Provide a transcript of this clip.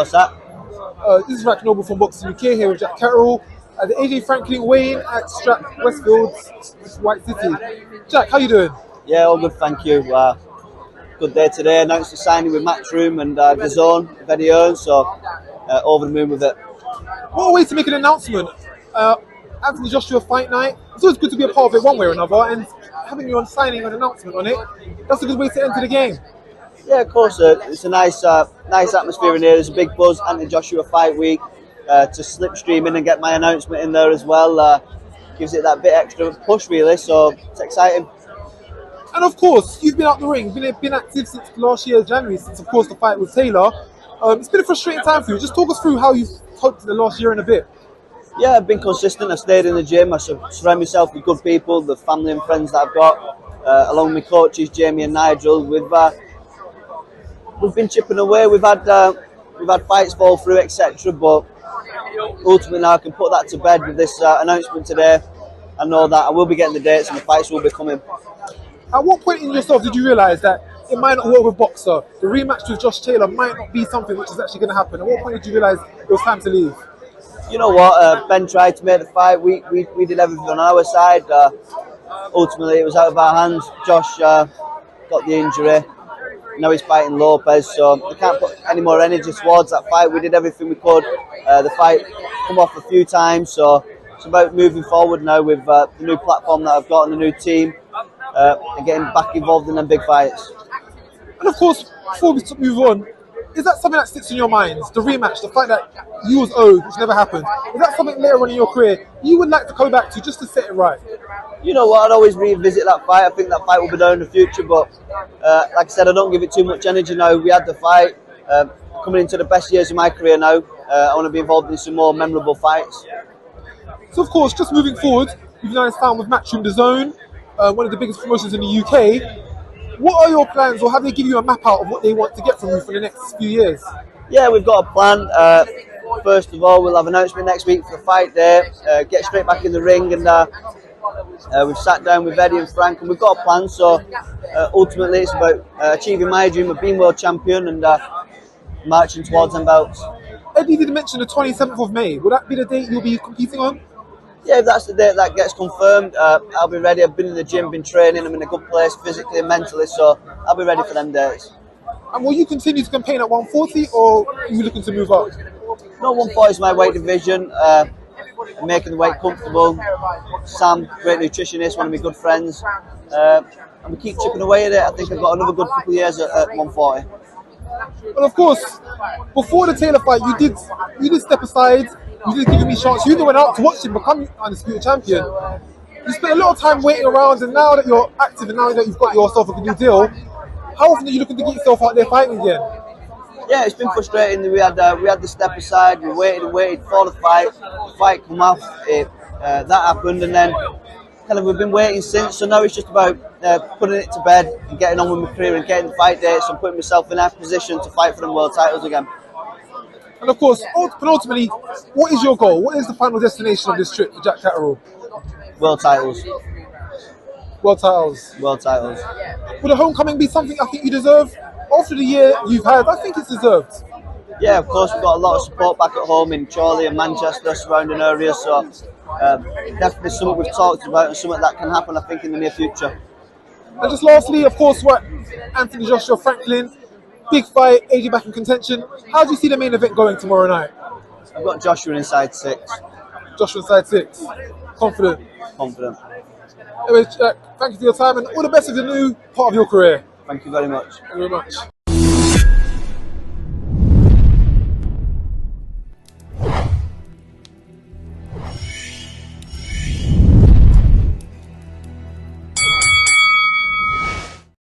What's that? This is Rack Noble from Boxing UK here with Jack Catterall at the AJ Franklin weigh-in at Strat Westfield, White City. Jack, how you doing? Yeah, all good, thank you. Good day today. Announced the signing with Matchroom and the Zone of Eddie Hearn, so over the moon with it. What a way to make an announcement. Anthony Joshua fight night. It's always good to be a part of it one way or another, and having you on signing an announcement on it, that's a good way to enter the game. Yeah, of course. It's a nice atmosphere in here. There's a big buzz. Anthony Joshua fight week. To slipstream in and get my announcement in there as well gives it that bit extra push, really. So it's exciting. And of course, you've been out the ring, been active since last year, January, since of course the fight with Taylor. It's been a frustrating time for you. Just talk us through how you've coped in the last year and a bit. Yeah, I've been consistent. I've stayed in the gym. I surround myself with good people, the family and friends that I've got, along with my coaches, Jamie and Nigel. We've been chipping away. We've had fights fall through, etc. But ultimately, now I can put that to bed with this announcement today. I know that I will be getting the dates and the fights will be coming. At what point in yourself did you realise that it might not work with Boxer? The rematch with Josh Taylor might not be something which is actually going to happen. At what point did you realise it was time to leave? You know what? Ben tried to make the fight. We did everything on our side. Ultimately, it was out of our hands. Josh got the injury. Now he's fighting Lopez, so I can't put any more energy towards that fight. We did everything we could. The fight come off a few times, so it's about moving forward now with the new platform that I've got and the new team, and getting back involved in them big fights. And of course, before we move on, is that something that sticks in your minds? The rematch, the fight that you was owed, which never happened. Is that something later on in your career you would like to go back to just to set it right? You know what? I'd always revisit that fight. I think that fight will be there in the future, but like I said, I don't give it too much energy now. We had the fight. Coming into the best years of my career now, I want to be involved in some more memorable fights. So of course, just moving forward, you've now found with Matchroom, the Zone, one of the biggest promotions in the UK. What are your plans, or have they given you a map out of what they want to get from you for the next few years? Yeah, we've got a plan. First of all, we'll have an announcement next week for the fight day. Get straight back in the ring, and we've sat down with Eddie and Frank, and we've got a plan. So ultimately, it's about achieving my dream of being world champion and marching towards them belts. Eddie did mention the 27th of May. Will that be the date you'll be competing on? Yeah, if that's the date that gets confirmed, I'll be ready. I've been in the gym, been training. I'm in a good place physically and mentally, so I'll be ready for them dates. And will you continue to campaign at 140, or are you looking to move up? No, 140 is my weight division. I'm making the weight comfortable. Sam, great nutritionist, one of my good friends. And we keep chipping away at it. I think I've got another good couple of years at 140. And of course, before the Taylor fight, you did step aside. You did give me a chance. You went out to watch him become undisputed champion. You spent a lot of time waiting around, and now that you're active and now that you've got yourself a new deal, how often are you looking to get yourself out there fighting again? Yeah, it's been frustrating. We had the step aside. We waited for the fight. The fight come off. That happened, and then kind of we've been waiting since. So now it's just about putting it to bed and getting on with my career and getting the fight dates and putting myself in that position to fight for them world titles again. And of course, ultimately, what is your goal? What is the final destination of this trip for Jack Catterall? World titles. World titles. World titles. Would a homecoming be something I think you deserve? After the year you've had, I think it's deserved. Yeah, of course, we've got a lot of support back at home in Chorley and Manchester, surrounding areas, so definitely something we've talked about and something that can happen, I think, in the near future. And just lastly, of course, Anthony Joshua Franklin, big fight, AJ back in contention. How do you see the main event going tomorrow night? I've got Joshua inside 6. Joshua inside 6. Confident. Confident. Anyway, Jack, thank you for your time and all the best with the new part of your career. Thank you very much. Thank you very much.